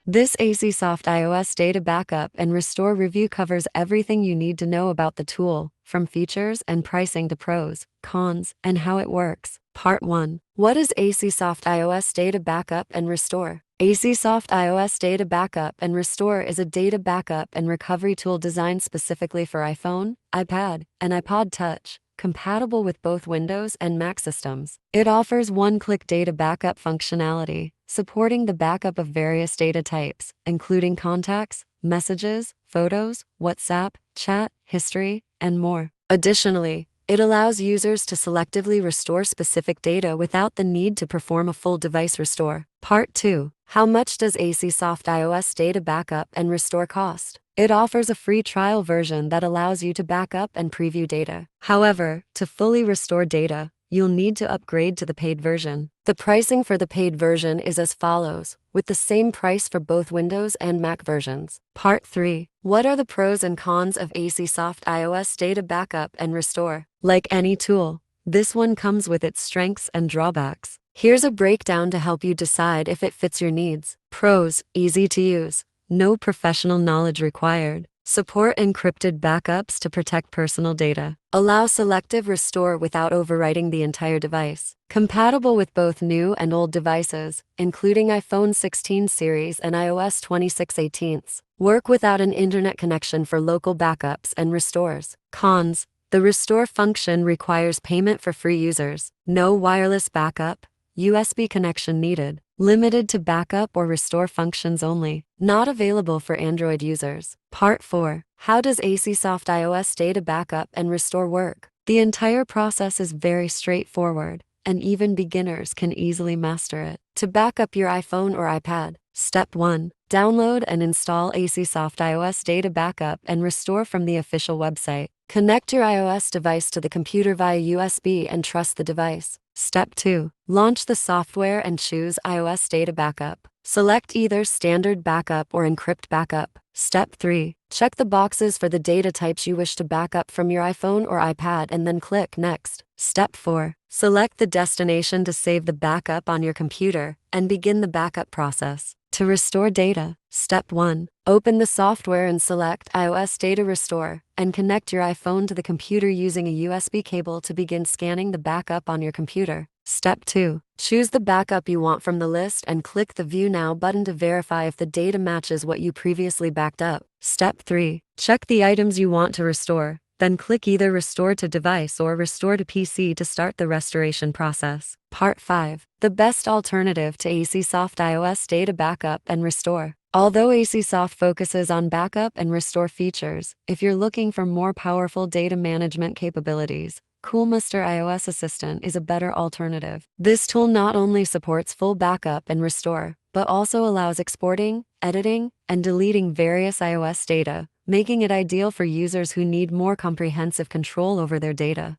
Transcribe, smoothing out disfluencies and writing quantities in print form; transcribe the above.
This Aiseesoft iOS data backup and restore review covers everything you need to know about the tool, from features and pricing to pros, cons, and how it works. Part 1. What is Aiseesoft iOS Data Backup and Restore? Aiseesoft iOS Data Backup and Restore is a data backup and recovery tool designed specifically for iPhone, iPad, and iPod Touch, compatible with both Windows and Mac systems. It offers one-click data backup functionality, supporting the backup of various data types, including contacts, messages, photos, WhatsApp, chat, history, and more. Additionally, it allows users to selectively restore specific data without the need to perform a full device restore. Part 2. How much does Aiseesoft iOS Data Backup and Restore cost? It offers a free trial version that allows you to back up and preview data. However, to fully restore data, you'll need to upgrade to the paid version. The pricing for the paid version is as follows, with the same price for both Windows and Mac versions. Part 3. What are the pros and cons of Aiseesoft iOS Data Backup and Restore? Like any tool, this one comes with its strengths and drawbacks. Here's a breakdown to help you decide if it fits your needs. Pros: easy to use, no professional knowledge required. Support encrypted backups to protect personal data. Allow selective restore without overwriting the entire device. Compatible with both new and old devices, including iPhone 16 series and iOS 26/18. Work without an internet connection for local backups and restores. Cons: the restore function requires payment for free users. No wireless backup, USB connection needed. Limited to backup or restore functions only. Not available for Android users. Part 4. How does Aiseesoft iOS Data Backup and Restore work? The entire process is very straightforward, and even beginners can easily master it. To back up your iPhone or iPad, Step 1. Download and install Aiseesoft iOS Data Backup and Restore from the official website. Connect your iOS device to the computer via USB and trust the device. Step 2. Launch the software and choose iOS Data Backup. Select either Standard Backup or Encrypt Backup. Step 3. Check the boxes for the data types you wish to back up from your iPhone or iPad and then click Next. Step 4. Select the destination to save the backup on your computer and begin the backup process. To restore data, Step 1. Open the software and select iOS Data Restore and connect your iPhone to the computer using a USB cable to begin scanning the backup on your computer. Step 2. Choose the backup you want from the list and click the View Now button to verify if the data matches what you previously backed up. Step 3. Check the items you want to restore, then click either Restore to Device or Restore to PC to start the restoration process. Part 5. The best alternative to Aiseesoft iOS Data Backup and Restore. Although Aiseesoft focuses on backup and restore features, if you're looking for more powerful data management capabilities, Coolmuster iOS Assistant is a better alternative. This tool not only supports full backup and restore, but also allows exporting, editing, and deleting various iOS data, making it ideal for users who need more comprehensive control over their data.